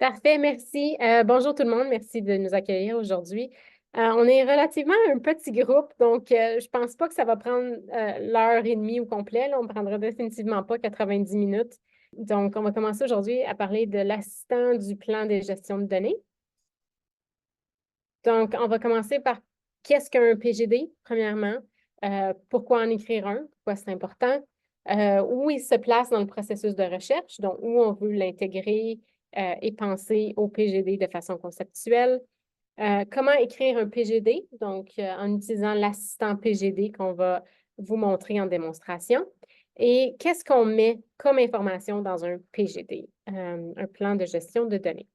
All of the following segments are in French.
Parfait, merci. Bonjour tout le monde, merci de nous accueillir aujourd'hui. On est relativement un petit groupe, donc je pense pas que ça va prendre l'heure et demie au complet. Là. On ne prendra définitivement pas 90 minutes. Donc, on va commencer aujourd'hui à parler de l'assistant du plan de gestion de données. Donc, on va commencer par qu'est-ce qu'un PGD, premièrement, pourquoi en écrire un, pourquoi c'est important, où il se place dans le processus de recherche, donc où on veut l'intégrer et penser au PGD de façon conceptuelle. Comment écrire un PGD, donc en utilisant l'assistant PGD qu'on va vous montrer en démonstration. Et qu'est-ce qu'on met comme information dans un PGD, un plan de gestion de données.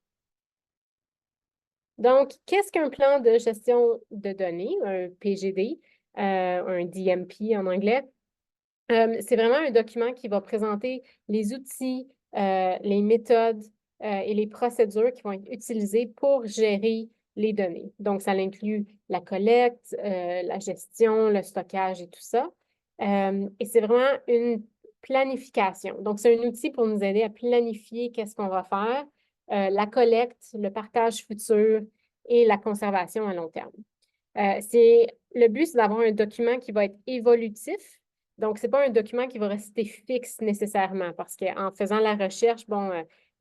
Donc, qu'est-ce qu'un plan de gestion de données, un PGD, un DMP en anglais? C'est vraiment un document qui va présenter les outils, les méthodes et les procédures qui vont être utilisées pour gérer les données. Donc, ça inclut la collecte, la gestion, le stockage et tout ça. Et c'est vraiment une planification. Donc, c'est un outil pour nous aider à planifier qu'est-ce qu'on va faire, la collecte, le partage futur et la conservation à long terme. Le but, c'est d'avoir un document qui va être évolutif. Donc, ce n'est pas un document qui va rester fixe nécessairement parce qu'en faisant la recherche, bon,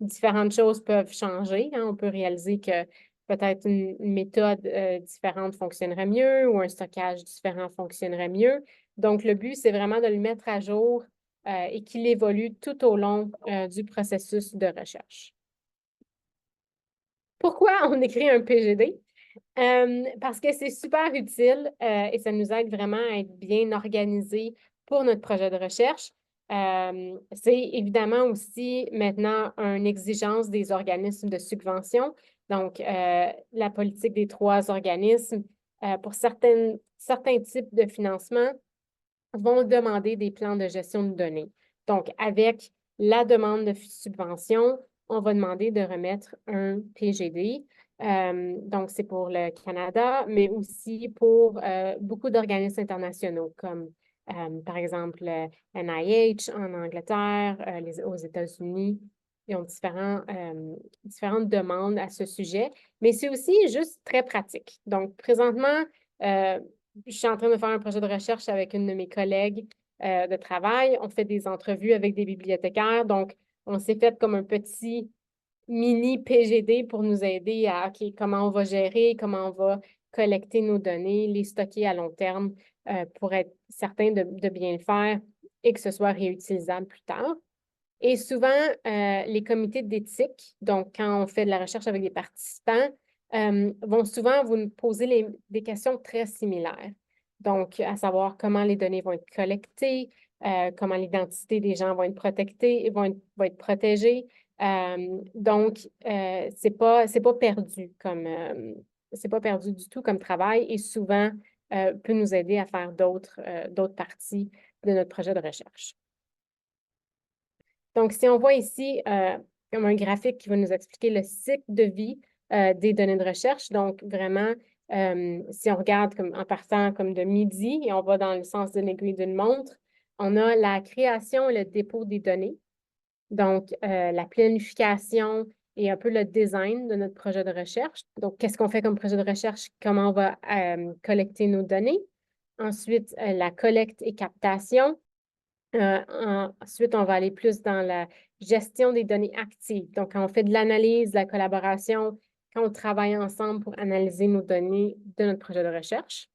différentes choses peuvent changer. Hein. On peut réaliser que peut-être une méthode différente fonctionnerait mieux ou un stockage différent fonctionnerait mieux. Donc, le but, c'est vraiment de le mettre à jour et qu'il évolue tout au long du processus de recherche. Pourquoi on écrit un PGD? Parce que c'est super utile et ça nous aide vraiment à être bien organisés pour notre projet de recherche. C'est évidemment aussi maintenant une exigence des organismes de subvention. Donc, la politique des 3 organismes, pour certains types de financement, vont demander des plans de gestion de données. Donc, avec la demande de subvention, on va demander de remettre un PGD. Donc, c'est pour le Canada, mais aussi pour beaucoup d'organismes internationaux, comme par exemple le NIH en Angleterre, aux États-Unis. Ils ont différentes demandes à ce sujet, mais c'est aussi juste très pratique. Donc, présentement, je suis en train de faire un projet de recherche avec une de mes collègues de travail. On fait des entrevues avec des bibliothécaires. Donc, on s'est fait comme un petit mini PGD pour nous aider à OK, comment on va gérer, comment on va collecter nos données, les stocker à long terme pour être certain de bien le faire et que ce soit réutilisable plus tard. Et souvent, les comités d'éthique, donc quand on fait de la recherche avec des participants, vont souvent vous poser des questions très similaires. Donc, à savoir comment les données vont être collectées, comment l'identité des gens vont être protégée. Donc, c'est pas perdu c'est pas perdu du tout comme travail et souvent peut nous aider à faire d'autres parties de notre projet de recherche. Donc, si on voit ici comme un graphique qui va nous expliquer le cycle de vie des données de recherche, donc vraiment, si on regarde comme en partant comme de midi et on va dans le sens de l'aiguille d'une montre, on a la création et le dépôt des données, donc la planification et un peu le design de notre projet de recherche. Donc, qu'est-ce qu'on fait comme projet de recherche? Comment on va collecter nos données? Ensuite, la collecte et captation. Ensuite, on va aller plus dans la gestion des données actives. Donc, quand on fait de l'analyse, de la collaboration, quand on travaille ensemble pour analyser nos données de notre projet de recherche.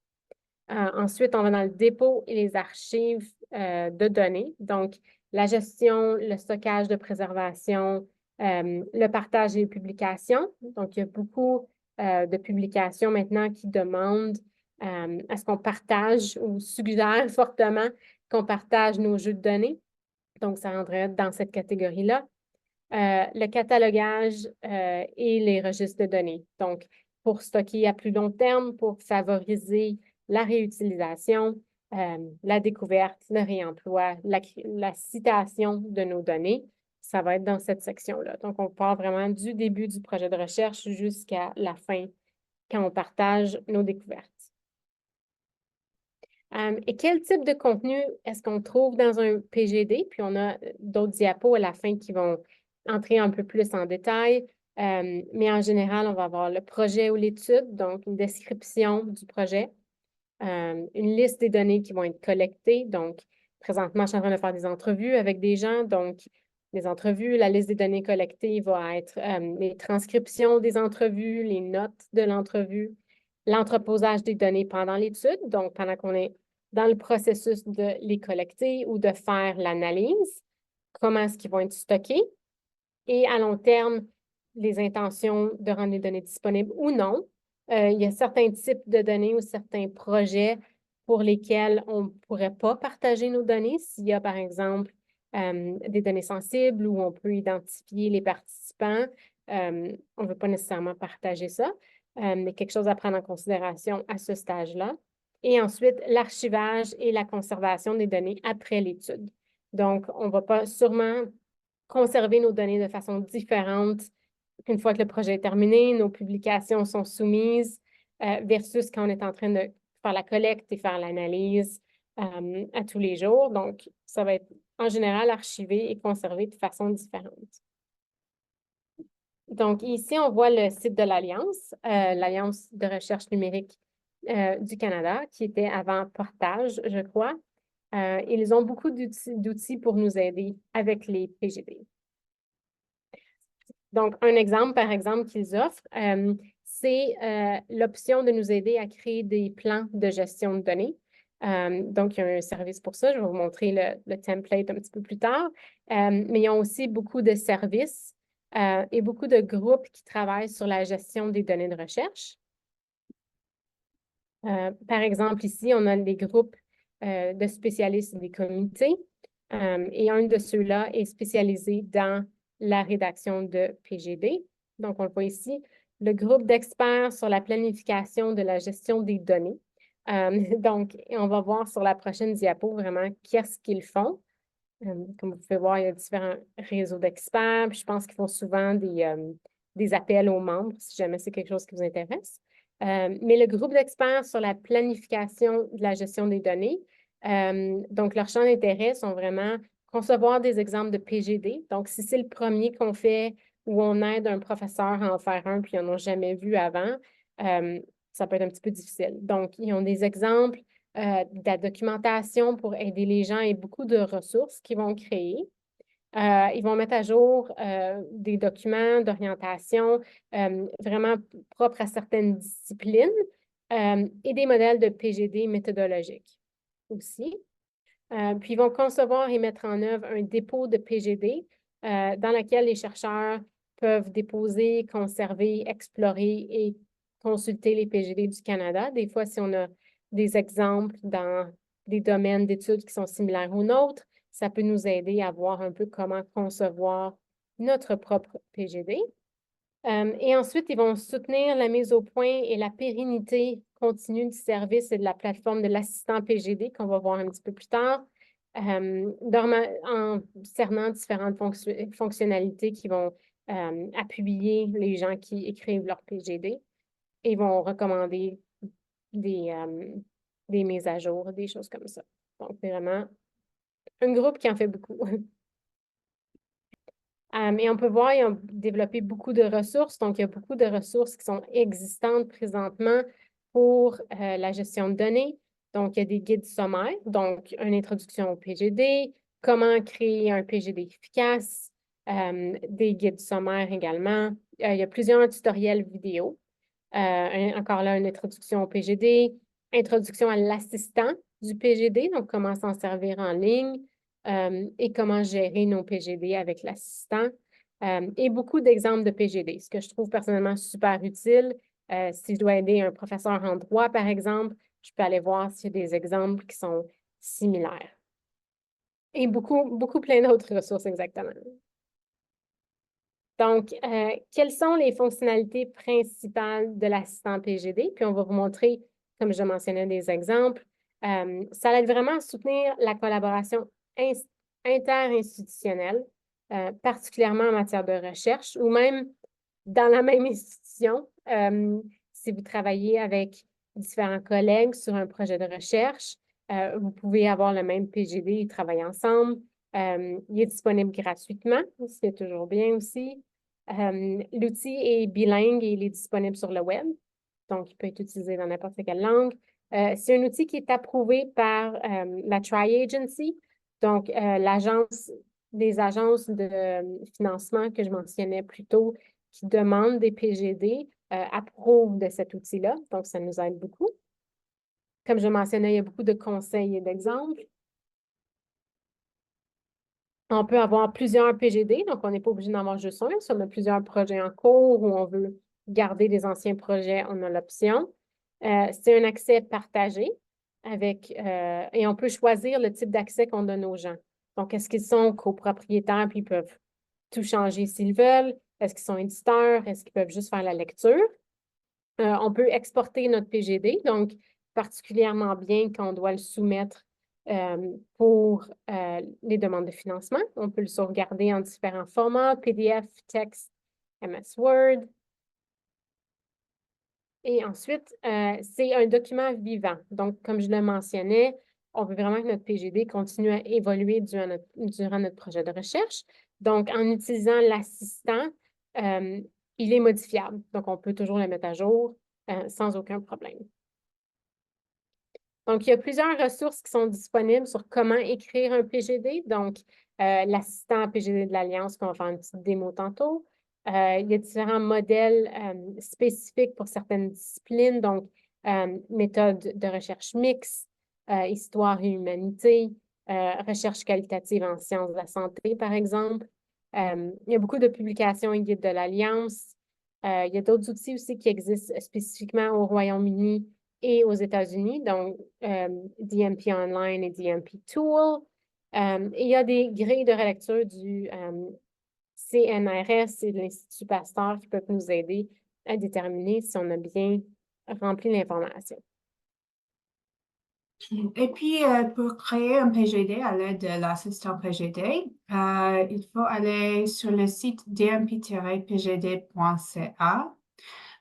Ensuite, on va dans le dépôt et les archives de données. Donc, la gestion, le stockage de préservation, le partage et les publications. Donc, il y a beaucoup de publications maintenant qui demandent à ce qu'on partage ou suggèrent fortement qu'on partage nos jeux de données. Donc, ça rendrait dans cette catégorie-là. Le catalogage et les registres de données. Donc, pour stocker à plus long terme, pour favoriser la réutilisation, la découverte, le réemploi, la citation de nos données, ça va être dans cette section-là. Donc, on part vraiment du début du projet de recherche jusqu'à la fin quand on partage nos découvertes. Et quel type de contenu est-ce qu'on trouve dans un PGD? Puis on a d'autres diapos à la fin qui vont entrer un peu plus en détail. Mais en général, on va avoir le projet ou l'étude, donc une description du projet, une liste des données qui vont être collectées. Donc, présentement, je suis en train de faire des entrevues avec des gens. Donc, les entrevues, la liste des données collectées va être les transcriptions des entrevues, les notes de l'entrevue, l'entreposage des données pendant l'étude, donc pendant qu'on est dans le processus de les collecter ou de faire l'analyse, comment est-ce qu'ils vont être stockés, et à long terme, les intentions de rendre les données disponibles ou non. Il y a certains types de données ou certains projets pour lesquels on ne pourrait pas partager nos données. S'il y a, par exemple, des données sensibles où on peut identifier les participants, on ne veut pas nécessairement partager ça, mais quelque chose à prendre en considération à ce stage-là. Et ensuite, l'archivage et la conservation des données après l'étude. Donc, on ne va pas sûrement conserver nos données de façon différente une fois que le projet est terminé, nos publications sont soumises, versus quand on est en train de faire la collecte et faire l'analyse à tous les jours. Donc, ça va être en général archivé et conservé de façon différente. Donc, ici, on voit le site de l'Alliance de recherche numérique du Canada, qui était avant Portage, je crois. Ils ont beaucoup d'outils pour nous aider avec les PGD. Donc, un exemple, par exemple, qu'ils offrent, c'est l'option de nous aider à créer des plans de gestion de données. Donc, il y a un service pour ça. Je vais vous montrer le template un petit peu plus tard. Mais ils ont aussi beaucoup de services et beaucoup de groupes qui travaillent sur la gestion des données de recherche. Par exemple, ici, on a des groupes de spécialistes des comités. Et un de ceux-là est spécialisé dans la rédaction de PGD. Donc, on le voit ici, le groupe d'experts sur la planification de la gestion des données. Donc, on va voir sur la prochaine diapo vraiment qu'est-ce qu'ils font. Comme vous pouvez voir, il y a différents réseaux d'experts. Je pense qu'ils font souvent des appels aux membres, si jamais c'est quelque chose qui vous intéresse. Mais le groupe d'experts sur la planification de la gestion des données, donc leurs champs d'intérêt sont vraiment concevoir des exemples de PGD. Donc, si c'est le premier qu'on fait où on aide un professeur à en faire un puis ils n'en ont jamais vu avant, ça peut être un petit peu difficile. Donc, ils ont des exemples de la documentation pour aider les gens et beaucoup de ressources qu'ils vont créer. Ils vont mettre à jour des documents d'orientation vraiment propres à certaines disciplines et des modèles de PGD méthodologiques aussi. Puis, ils vont concevoir et mettre en œuvre un dépôt de PGD dans lequel les chercheurs peuvent déposer, conserver, explorer et consulter les PGD du Canada. Des fois, si on a des exemples dans des domaines d'études qui sont similaires aux nôtres, ça peut nous aider à voir un peu comment concevoir notre propre PGD. Et ensuite, ils vont soutenir la mise au point et la pérennité continue du service et de la plateforme de l'assistant PGD qu'on va voir un petit peu plus tard, en cernant différentes fonctionnalités qui vont appuyer les gens qui écrivent leur PGD et vont recommander des mises à jour, des choses comme ça. Donc, c'est vraiment un groupe qui en fait beaucoup. Et on peut voir, ils ont développé beaucoup de ressources. Donc, il y a beaucoup de ressources qui sont existantes présentement pour la gestion de données. Donc, il y a des guides sommaires, donc une introduction au PGD, comment créer un PGD efficace, des guides sommaires également. Il y a plusieurs tutoriels vidéo. Encore là, une introduction au PGD, introduction à l'assistant du PGD, donc comment s'en servir en ligne et comment gérer nos PGD avec l'assistant. Et beaucoup d'exemples de PGD, ce que je trouve personnellement super utile. Si je dois aider un professeur en droit, par exemple, je peux aller voir s'il y a des exemples qui sont similaires. Et beaucoup plein d'autres ressources, exactement. Donc, quelles sont les fonctionnalités principales de l'assistant PGD? Puis, on va vous montrer, comme je mentionnais, des exemples. Ça aide vraiment à soutenir la collaboration interinstitutionnelle, particulièrement en matière de recherche ou même dans la même institution. Si vous travaillez avec différents collègues sur un projet de recherche, vous pouvez avoir le même PGD et travailler ensemble. Il est disponible gratuitement, c'est toujours bien aussi. L'outil est bilingue et il est disponible sur le web, donc il peut être utilisé dans n'importe quelle langue. C'est un outil qui est approuvé par la Tri-Agency, donc des agences de financement que je mentionnais plus tôt, qui demandent des PGD, approuvent de cet outil-là, donc ça nous aide beaucoup. Comme je mentionnais, il y a beaucoup de conseils et d'exemples. On peut avoir plusieurs PGD, donc on n'est pas obligé d'en avoir juste un. Si on a plusieurs projets en cours ou on veut garder des anciens projets, on a l'option. C'est un accès partagé et on peut choisir le type d'accès qu'on donne aux gens. Donc, est-ce qu'ils sont copropriétaires puis ils peuvent tout changer s'ils veulent? Est-ce qu'ils sont éditeurs? Est-ce qu'ils peuvent juste faire la lecture? On peut exporter notre PGD, donc particulièrement bien quand on doit le soumettre pour les demandes de financement. On peut le sauvegarder en différents formats, PDF, texte, MS Word. Et ensuite, c'est un document vivant. Donc, comme je le mentionnais, on veut vraiment que notre PGD continue à évoluer durant notre projet de recherche. Donc, en utilisant l'assistant, il est modifiable. Donc, on peut toujours le mettre à jour sans aucun problème. Donc, il y a plusieurs ressources qui sont disponibles sur comment écrire un PGD. Donc, l'assistant PGD de l'Alliance, qu'on va faire une petite démo tantôt. Il y a différents modèles spécifiques pour certaines disciplines, donc méthode de recherche mixte, histoire et humanité, recherche qualitative en sciences de la santé, par exemple. Il y a beaucoup de publications et guides de l'Alliance. Il y a d'autres outils aussi qui existent spécifiquement au Royaume-Uni et aux États-Unis, donc DMP Online et DMP Tool. Il y a des grilles de relecture du CNRS et de l'Institut Pasteur qui peuvent nous aider à déterminer si on a bien rempli l'information. Et puis, pour créer un PGD à l'aide de l'assistant PGD, il faut aller sur le site dmp-pgd.ca.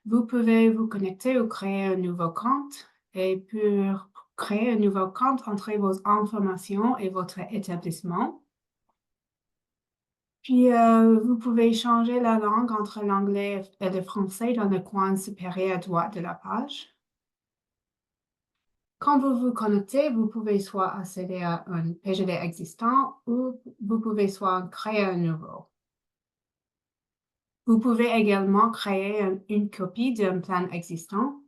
Vous pouvez vous connecter ou créer un nouveau compte. Et pour créer un nouveau compte, entrez vos informations et votre établissement. Puis, vous pouvez changer la langue entre l'anglais et le français dans le coin supérieur droit de la page. Quand vous vous connectez, vous pouvez soit accéder à un PGD existant ou vous pouvez soit créer un nouveau. Vous pouvez également créer une copie d'un plan existant.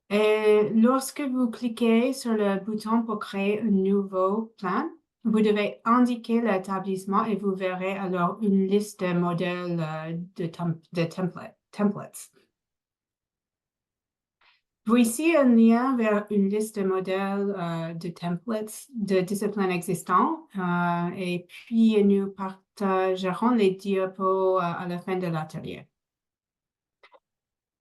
Et lorsque vous cliquez sur le bouton pour créer un nouveau plan, vous devez indiquer l'établissement et vous verrez alors une liste de modèles de templates. Voici un lien vers une liste de modèles de templates de disciplines existants et puis nous partagerons les diapos à la fin de l'atelier.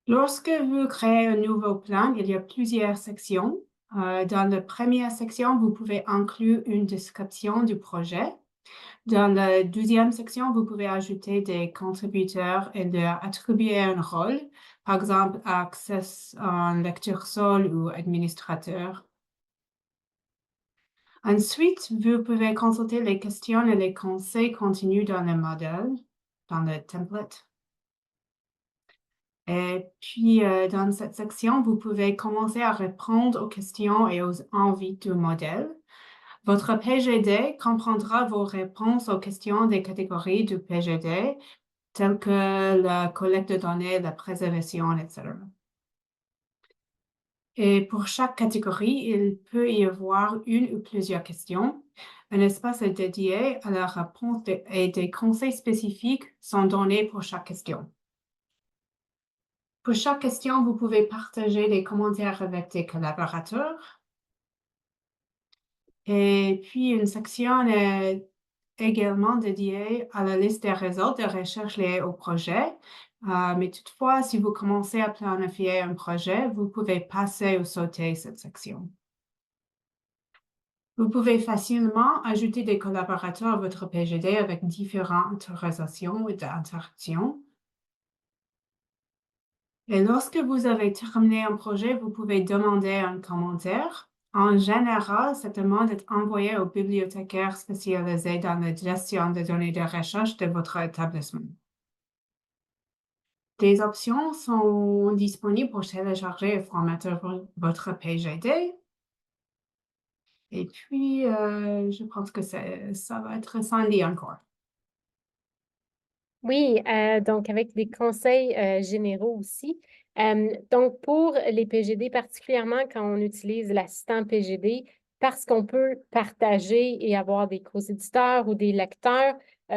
Lorsque vous créez un nouveau plan, il y a plusieurs sections. Dans la première section, vous pouvez inclure une description du projet. Dans la deuxième section, vous pouvez ajouter des contributeurs et leur attribuer un rôle, par exemple, access en lecture seul ou administrateur. Ensuite, vous pouvez consulter les questions et les conseils contenus dans le modèle, dans le template. Et puis, dans cette section, vous pouvez commencer à répondre aux questions et aux envies du modèle. Votre PGD comprendra vos réponses aux questions des catégories du PGD, telles que la collecte de données, la préservation, etc. Et pour chaque catégorie, il peut y avoir une ou plusieurs questions. Un espace est dédié à la réponse et des conseils spécifiques sont donnés pour chaque question. Pour chaque question, vous pouvez partager des commentaires avec des collaborateurs. Et puis, une section est également dédiée à la liste des résultats de recherche liés au projet. Mais toutefois, si vous commencez à planifier un projet, vous pouvez passer ou sauter cette section. Vous pouvez facilement ajouter des collaborateurs à votre PGD avec différentes autorisations et interactions. Et lorsque vous avez terminé un projet, vous pouvez demander un commentaire. En général, cette demande est envoyée au bibliothécaire spécialisé dans la gestion des données de recherche de votre établissement. Des options sont disponibles pour télécharger et formater votre PGD. Et puis, je pense que ça va être Sandy encore. Oui, donc avec des conseils généraux aussi. Donc, pour les PGD, particulièrement quand on utilise l'assistant PGD, parce qu'on peut partager et avoir des co-éditeurs ou des lecteurs,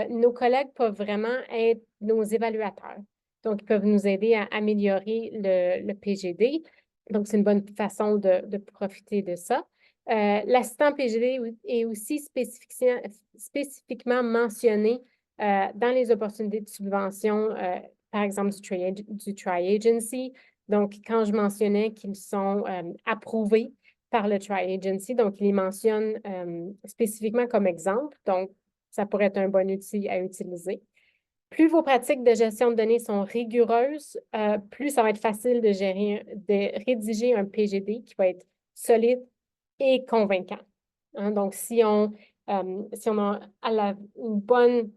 nos collègues peuvent vraiment être nos évaluateurs. Donc, ils peuvent nous aider à améliorer le PGD. Donc, c'est une bonne façon de profiter de ça. L'assistant PGD est aussi spécifiquement mentionné dans les opportunités de subvention, par exemple du Tri-Agency. Donc, quand je mentionnais qu'ils sont approuvés par le Tri-Agency, donc ils les mentionnent spécifiquement comme exemple. Donc, ça pourrait être un bon outil à utiliser. Plus vos pratiques de gestion de données sont rigoureuses, plus ça va être facile de rédiger un PGD qui va être solide et convaincant. Hein? Donc, si on a une bonne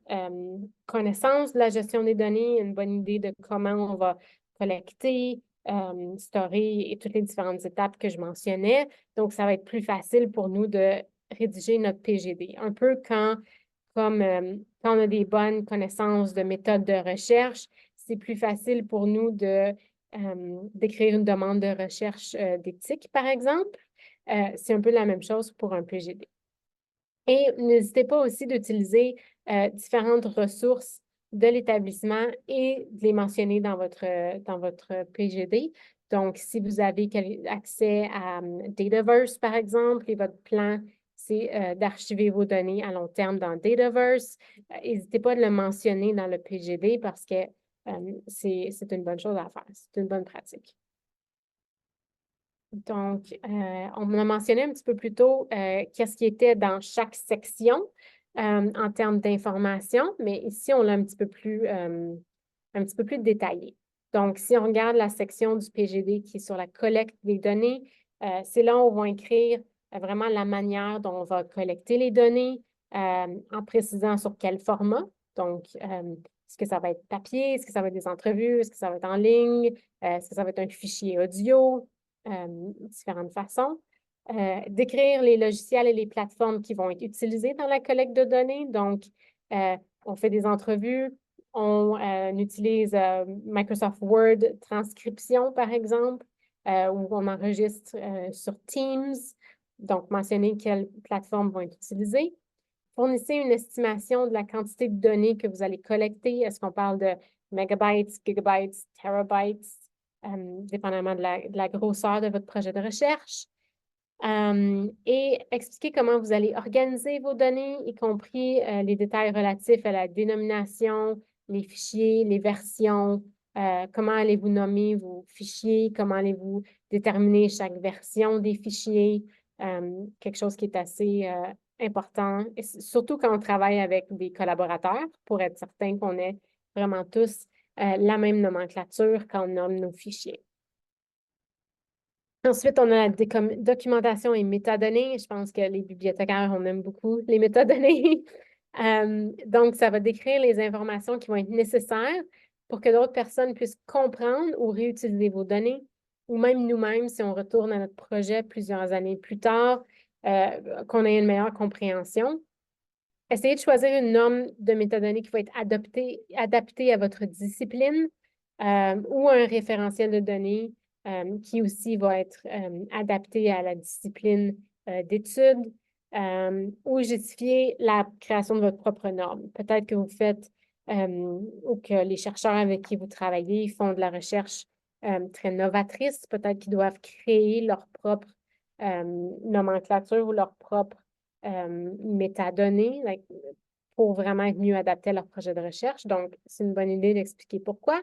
connaissance de la gestion des données, une bonne idée de comment on va collecter, storer et toutes les différentes étapes que je mentionnais, donc ça va être plus facile pour nous de rédiger notre PGD. Un peu comme quand on a des bonnes connaissances de méthodes de recherche, c'est plus facile pour nous d'écrire une demande de recherche d'éthique, par exemple. C'est un peu la même chose pour un PGD. Et n'hésitez pas aussi d'utiliser différentes ressources de l'établissement et de les mentionner dans votre PGD. Donc, si vous avez accès à Dataverse, par exemple, et votre plan, c'est d'archiver vos données à long terme dans Dataverse, n'hésitez pas à le mentionner dans le PGD parce que c'est une bonne chose à faire. C'est une bonne pratique. Donc, on a mentionné un petit peu plus tôt qu'est-ce qui était dans chaque section en termes d'information, mais ici, on l'a un petit peu plus détaillé. Donc, si on regarde la section du PGD qui est sur la collecte des données, c'est là où on va écrire vraiment la manière dont on va collecter les données en précisant sur quel format. Donc, est-ce que ça va être papier? Est-ce que ça va être des entrevues? Est-ce que ça va être en ligne? Est-ce que ça va être un fichier audio? Différentes façons. Décrire les logiciels et les plateformes qui vont être utilisés dans la collecte de données. Donc, on fait des entrevues, on utilise Microsoft Word transcription, par exemple, où on enregistre sur Teams. Donc, mentionner quelles plateformes vont être utilisées. Fournissez une estimation de la quantité de données que vous allez collecter. Est-ce qu'on parle de mégabytes, gigabytes, terabytes, dépendamment de la grosseur de votre projet de recherche? Et expliquer comment vous allez organiser vos données, y compris les détails relatifs à la dénomination, les fichiers, les versions, comment allez-vous nommer vos fichiers, comment allez-vous déterminer chaque version des fichiers, quelque chose qui est assez important, et surtout quand on travaille avec des collaborateurs, pour être certain qu'on ait vraiment tous la même nomenclature quand on nomme nos fichiers. Ensuite, on a la documentation et métadonnées. Je pense que les bibliothécaires, on aime beaucoup les métadonnées. Donc, ça va décrire les informations qui vont être nécessaires pour que d'autres personnes puissent comprendre ou réutiliser vos données, ou même nous-mêmes, si on retourne à notre projet plusieurs années plus tard, qu'on ait une meilleure compréhension. Essayez de choisir une norme de métadonnées qui va être adaptée à votre discipline ou un référentiel de données qui aussi va être adapté à la discipline d'études ou justifier la création de votre propre norme. Peut-être que vous faites ou que les chercheurs avec qui vous travaillez font de la recherche très novatrice. Peut-être qu'ils doivent créer leur propre nomenclature ou leur propre métadonnées pour vraiment être mieux adapté à leur projet de recherche. Donc, c'est une bonne idée d'expliquer pourquoi.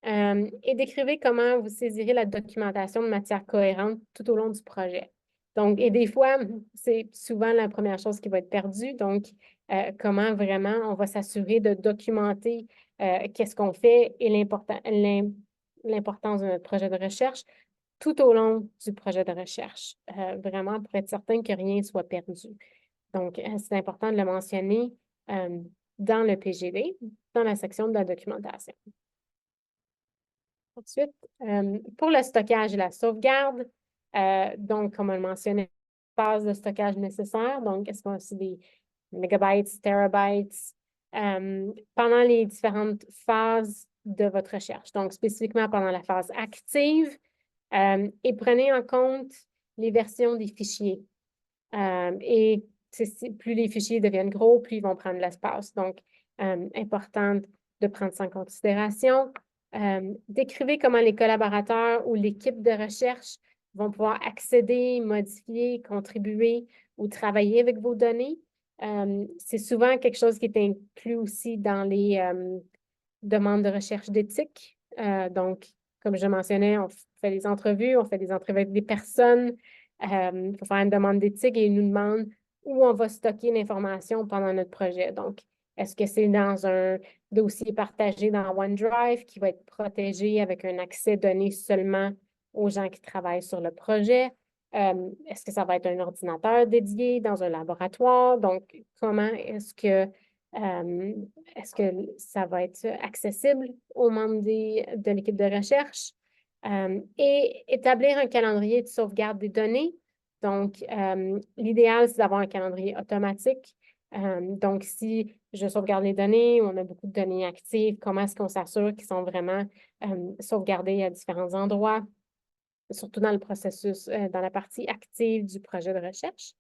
Et décrivez comment vous saisirez la documentation de matière cohérente tout au long du projet. Donc, et des fois, c'est souvent la première chose qui va être perdue. Donc, comment vraiment on va s'assurer de documenter qu'est-ce qu'on fait et l'importance de notre projet de recherche tout au long du projet de recherche, vraiment pour être certain que rien ne soit perdu. Donc, c'est important de le mentionner dans le PGD, dans la section de la documentation. Ensuite, pour le stockage et la sauvegarde, donc, comme on le mentionnait, phase de stockage nécessaire, donc, est-ce qu'on a aussi des mégabytes, terabytes, pendant les différentes phases de votre recherche. Donc, spécifiquement pendant la phase active, et prenez en compte les versions des fichiers. Et plus les fichiers deviennent gros, plus ils vont prendre de l'espace. Donc, important de prendre ça en considération. Décrivez comment les collaborateurs ou l'équipe de recherche vont pouvoir accéder, modifier, contribuer ou travailler avec vos données. C'est souvent quelque chose qui est inclus aussi dans les demandes de recherche d'éthique. Donc, comme je mentionnais, on fait des entrevues, on fait des entrevues avec des personnes. Il faut faire une demande d'éthique et ils nous demandent où on va stocker l'information pendant notre projet. Donc, est-ce que c'est dans un dossier partagé dans OneDrive qui va être protégé avec un accès donné seulement aux gens qui travaillent sur le projet? Est-ce que ça va être un ordinateur dédié dans un laboratoire? Donc, comment est-ce que ça va être accessible aux membres de l'équipe de recherche? Et établir un calendrier de sauvegarde des données. Donc, l'idéal, c'est d'avoir un calendrier automatique. Donc, si je sauvegarde les données, on a beaucoup de données actives, comment est-ce qu'on s'assure qu'ils sont vraiment sauvegardés à différents endroits, surtout dans le processus, dans la partie active du projet de recherche.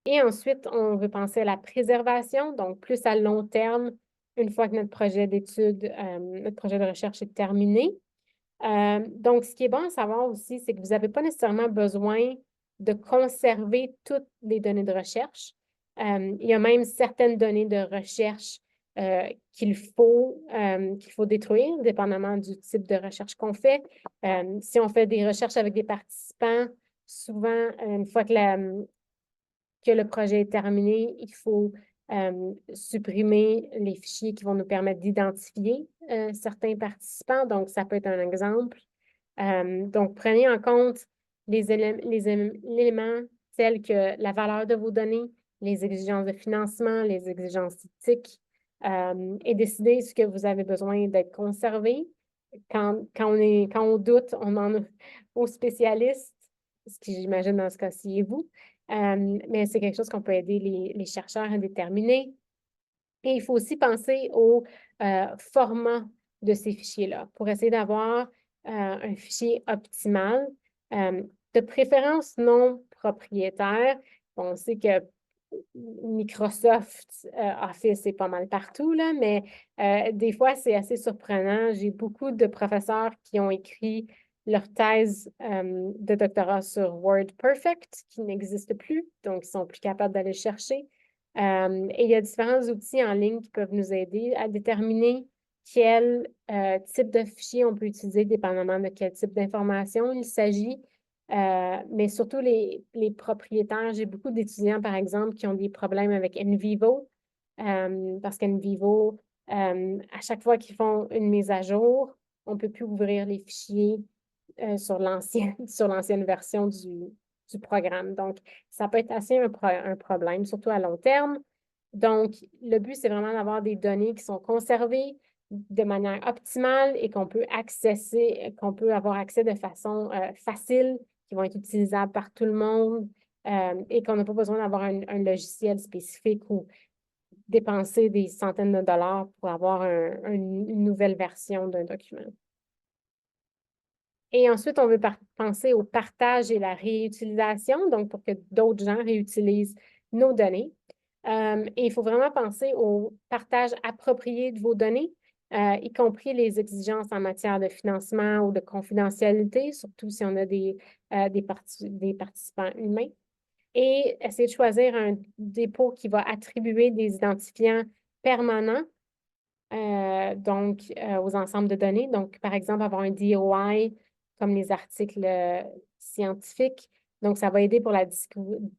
Et ensuite, on veut penser à la préservation, donc plus à long terme, une fois que notre projet d'étude, notre projet de recherche est terminé. Donc, ce qui est bon à savoir aussi, c'est que vous n'avez pas nécessairement besoin de conserver toutes les données de recherche. Il y a même certaines données de recherche qu'il faut détruire, dépendamment du type de recherche qu'on fait. Si on fait des recherches avec des participants, souvent, une fois que le projet est terminé, il faut supprimer les fichiers qui vont nous permettre d'identifier certains participants. Donc, ça peut être un exemple. Donc, prenez en compte les éléments tels que la valeur de vos données, les exigences de financement, les exigences éthiques, et décidez ce que vous avez besoin d'être conservé. Quand on doute, on en a aux spécialistes, ce qui, j'imagine, dans ce cas-ci, est vous. Mais c'est quelque chose qu'on peut aider les chercheurs à déterminer. Et il faut aussi penser au format de ces fichiers-là pour essayer d'avoir un fichier optimal, de préférence non propriétaire. On sait que Microsoft Office est pas mal partout, là, mais des fois, c'est assez surprenant. J'ai beaucoup de professeurs qui ont écrit leur thèse de doctorat sur WordPerfect, qui n'existe plus, donc ils sont plus capables d'aller chercher. Et il y a différents outils en ligne qui peuvent nous aider à déterminer quel type de fichier on peut utiliser dépendamment de quel type d'information il s'agit. Mais surtout les propriétaires, j'ai beaucoup d'étudiants, par exemple, qui ont des problèmes avec NVivo, parce qu'NVivo, à chaque fois qu'ils font une mise à jour, on ne peut plus ouvrir les fichiers sur l'ancienne version du programme. Donc, ça peut être assez un problème, surtout à long terme. Donc, le but, c'est vraiment d'avoir des données qui sont conservées de manière optimale et qu'on peut avoir accès de façon facile, qui vont être utilisables par tout le monde et qu'on n'a pas besoin d'avoir un logiciel spécifique ou dépenser des centaines de dollars pour avoir une nouvelle version d'un document. Et ensuite, on veut penser au partage et la réutilisation, donc pour que d'autres gens réutilisent nos données. Et il faut vraiment penser au partage approprié de vos données, y compris les exigences en matière de financement ou de confidentialité, surtout si on a des participants humains. Et essayer de choisir un dépôt qui va attribuer des identifiants permanents aux ensembles de données. Donc, par exemple, avoir un DOI comme les articles scientifiques. Donc, ça va aider pour la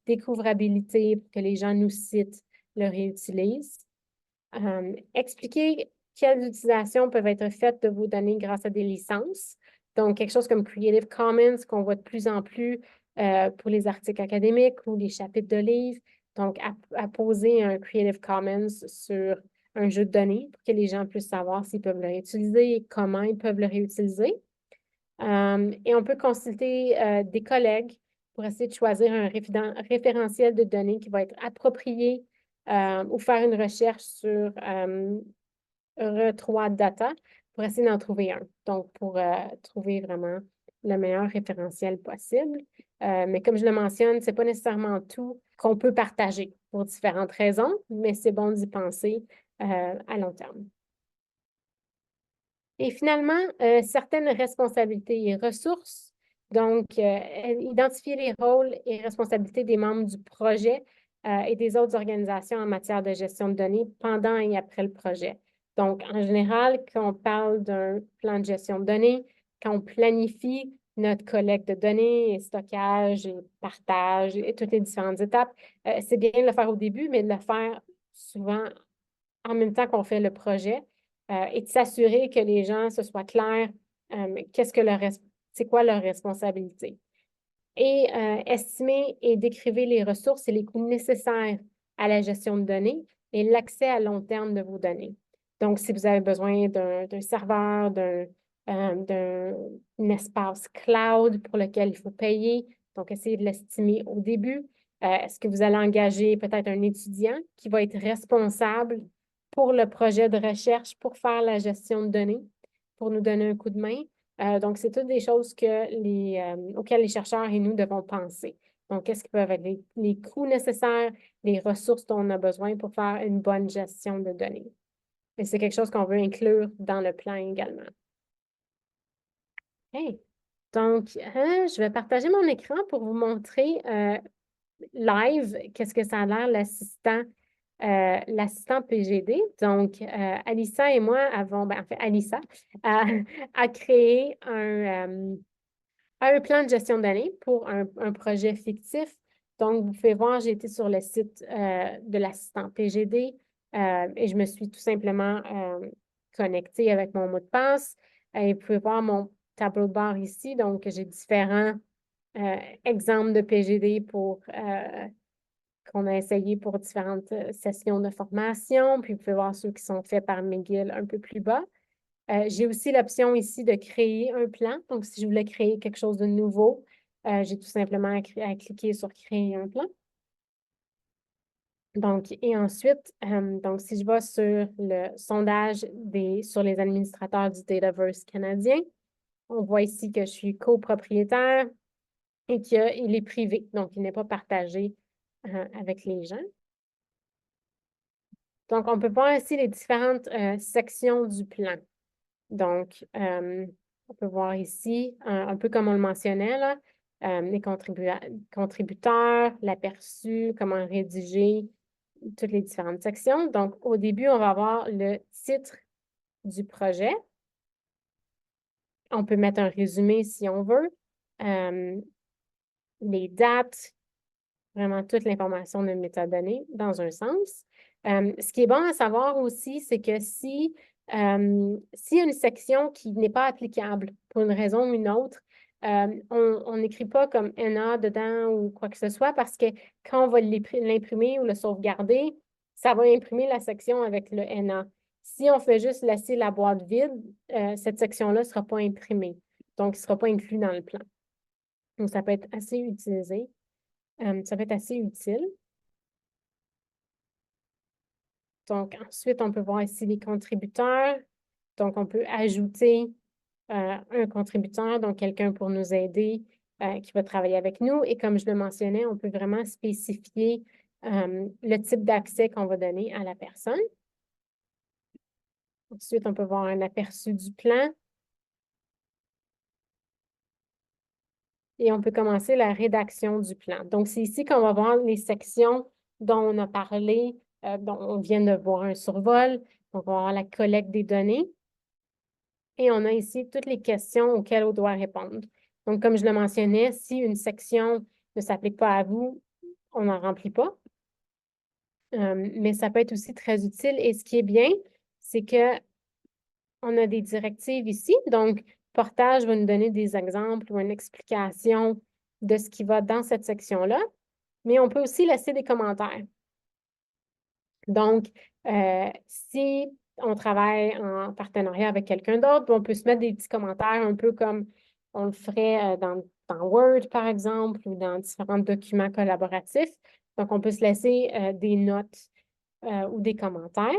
découvrabilité, pour que les gens nous citent, le réutilisent. Expliquer quelles utilisations peuvent être faites de vos données grâce à des licences. Donc, quelque chose comme Creative Commons qu'on voit de plus en plus pour les articles académiques ou les chapitres de livres. Donc, à poser un Creative Commons sur un jeu de données pour que les gens puissent savoir s'ils peuvent le réutiliser et comment ils peuvent le réutiliser. Et on peut consulter des collègues pour essayer de choisir un référentiel de données qui va être approprié ou faire une recherche sur R3 Data pour essayer d'en trouver un. Donc, pour trouver vraiment le meilleur référentiel possible. Mais comme je le mentionne, ce n'est pas nécessairement tout qu'on peut partager pour différentes raisons, mais c'est bon d'y penser à long terme. Et finalement, certaines responsabilités et ressources. Donc, identifier les rôles et responsabilités des membres du projet et des autres organisations en matière de gestion de données pendant et après le projet. Donc, en général, quand on parle d'un plan de gestion de données, quand on planifie notre collecte de données et stockage et partage et toutes les différentes étapes, c'est bien de le faire au début, mais de le faire souvent en même temps qu'on fait le projet et de s'assurer que les gens se soient clairs c'est quoi leur responsabilité. Et estimer et décrivez les ressources et les coûts nécessaires à la gestion de données et l'accès à long terme de vos données. Donc, si vous avez besoin d'un serveur, d'un espace cloud pour lequel il faut payer, donc essayez de l'estimer au début. Est-ce que vous allez engager peut-être un étudiant qui va être responsable pour le projet de recherche pour faire la gestion de données, pour nous donner un coup de main? Donc, c'est toutes des choses auxquelles les chercheurs et nous devons penser. Donc, qu'est-ce qui peuvent être les coûts nécessaires, les ressources dont on a besoin pour faire une bonne gestion de données. Et c'est quelque chose qu'on veut inclure dans le plan également. Hey. Donc, je vais partager mon écran pour vous montrer live qu'est-ce que ça a l'air, l'assistant PGD. Donc, Alissa et moi avons, en fait, Alissa a créé un plan de gestion de données pour un projet fictif. Donc, vous pouvez voir, j'ai été sur le site de l'assistant PGD et je me suis tout simplement connectée avec mon mot de passe. Et vous pouvez voir mon tableau de bord ici. Donc, j'ai différents exemples de PGD qu'on a essayé pour différentes sessions de formation. Puis, vous pouvez voir ceux qui sont faits par McGill un peu plus bas. J'ai aussi l'option ici de créer un plan. Donc, si je voulais créer quelque chose de nouveau, j'ai tout simplement à cliquer sur créer un plan. Donc, et ensuite, donc, si je vais sur le sondage sur les administrateurs du Dataverse canadien, on voit ici que je suis copropriétaire et qu'il est privé. Donc, il n'est pas partagé avec les gens. Donc, on peut voir ici les différentes sections du plan. Donc, on peut voir ici, un peu comme on le mentionnait, là, les contributeurs, l'aperçu, comment rédiger, toutes les différentes sections. Donc, au début, on va avoir le titre du projet. On peut mettre un résumé si on veut. Les dates, vraiment toute l'information de métadonnées dans un sens. Ce qui est bon à savoir aussi, c'est que s'il y a une section qui n'est pas applicable pour une raison ou une autre, on n'écrit pas comme NA dedans ou quoi que ce soit parce que quand on va l'imprimer ou le sauvegarder, ça va imprimer la section avec le NA. Si on fait juste laisser la boîte vide, cette section-là ne sera pas imprimée. Donc, il ne sera pas inclus dans le plan. Donc, ça peut être assez utilisé. Ça peut être assez utile. Donc, ensuite, on peut voir ici les contributeurs. Donc, on peut ajouter un contributeur, donc quelqu'un pour nous aider, qui va travailler avec nous. Et comme je le mentionnais, on peut vraiment spécifier le type d'accès qu'on va donner à la personne. Ensuite, on peut voir un aperçu du plan. Et on peut commencer la rédaction du plan. Donc, c'est ici qu'on va voir les sections dont on a parlé, dont on vient de voir un survol. Donc, on va voir la collecte des données. Et on a ici toutes les questions auxquelles on doit répondre. Donc, comme je le mentionnais, si une section ne s'applique pas à vous, on n'en remplit pas. Mais ça peut être aussi très utile. Et ce qui est bien, c'est qu'on a des directives ici. Donc, portage va nous donner des exemples ou une explication de ce qui va dans cette section-là, mais on peut aussi laisser des commentaires. Donc, si on travaille en partenariat avec quelqu'un d'autre, on peut se mettre des petits commentaires un peu comme on le ferait dans Word, par exemple, ou dans différents documents collaboratifs. Donc, on peut se laisser des notes ou des commentaires.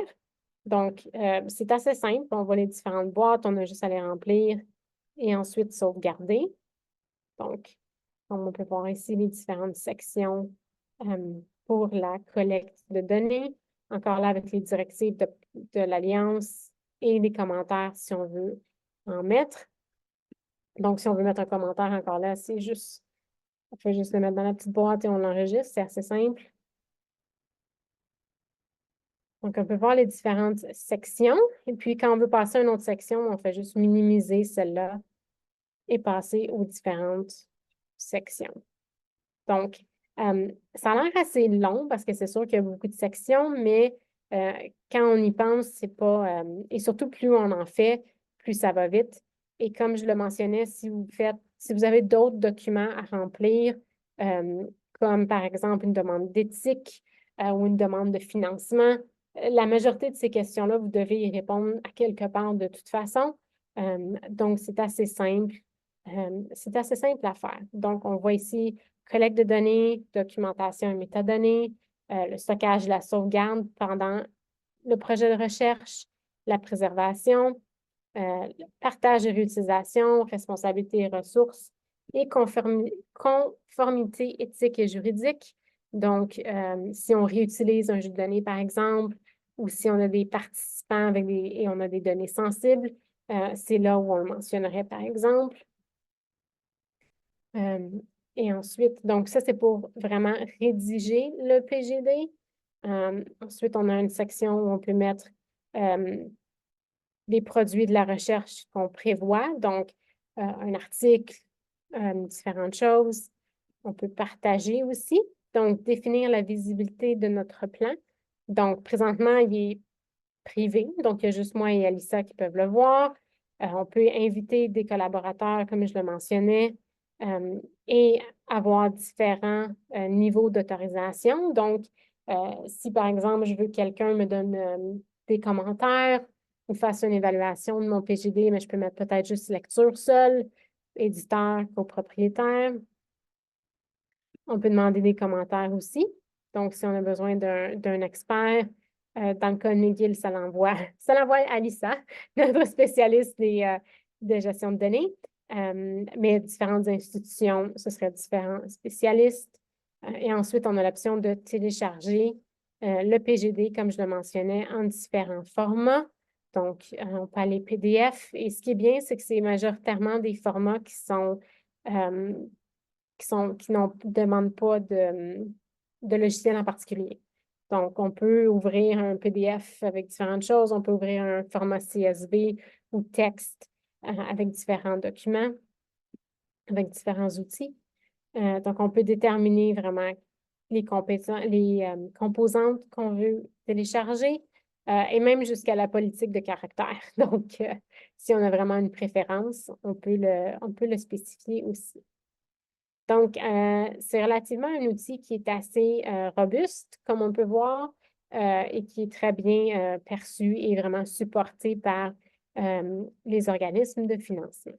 Donc, c'est assez simple. On voit les différentes boîtes, on a juste à les remplir et ensuite sauvegarder. Donc, comme on peut voir ici les différentes sections pour la collecte de données. Encore là, avec les directives de l'Alliance et les commentaires si on veut en mettre. Donc, si on veut mettre un commentaire encore là, c'est juste, on fait juste le mettre dans la petite boîte et on l'enregistre. C'est assez simple. Donc, on peut voir les différentes sections. Et puis, quand on veut passer à une autre section, on fait juste minimiser celle-là et passer aux différentes sections. Donc, ça a l'air assez long parce que c'est sûr qu'il y a beaucoup de sections, mais quand on y pense, c'est pas... et surtout, plus on en fait, plus ça va vite. Et comme je le mentionnais, si vous avez d'autres documents à remplir, comme par exemple une demande d'éthique ou une demande de financement, la majorité de ces questions-là, vous devez y répondre à quelque part de toute façon. Donc, c'est assez simple. C'est assez simple à faire. Donc, on voit ici collecte de données, documentation et métadonnées, le stockage et la sauvegarde pendant le projet de recherche, la préservation, le partage et réutilisation, responsabilité et ressources et conformité éthique et juridique. Donc, si on réutilise un jeu de données, par exemple, ou si on a des participants et on a des données sensibles, c'est là où on le mentionnerait, par exemple. Et ensuite, donc ça, c'est pour vraiment rédiger le PGD. Ensuite, on a une section où on peut mettre les produits de la recherche qu'on prévoit, donc un article, différentes choses. On peut partager aussi, donc définir la visibilité de notre plan. Donc, présentement, il est privé, donc il y a juste moi et Alissa qui peuvent le voir. On peut inviter des collaborateurs, comme je le mentionnais, et avoir différents niveaux d'autorisation. Donc, si par exemple, je veux que quelqu'un me donne des commentaires ou fasse une évaluation de mon PGD, mais je peux mettre peut-être juste lecture seule, éditeur, copropriétaire. On peut demander des commentaires aussi. Donc, si on a besoin d'un expert, dans le cas de McGill, ça l'envoie à Lisa, notre spécialiste de gestion de données. Mais différentes institutions, ce serait différents spécialistes. Et ensuite, on a l'option de télécharger le PGD, comme je le mentionnais, en différents formats. Donc, on peut aller PDF. Et ce qui est bien, c'est que c'est majoritairement des formats qui ne demandent pas de logiciel en particulier. Donc, on peut ouvrir un PDF avec différentes choses. On peut ouvrir un format CSV ou texte avec différents documents, avec différents outils. Donc, on peut déterminer vraiment les composantes qu'on veut télécharger et même jusqu'à la politique de caractère. Donc, si on a vraiment une préférence, on peut le spécifier aussi. Donc, c'est relativement un outil qui est assez robuste, comme on peut voir, et qui est très bien perçu et vraiment supporté par les organismes de financement.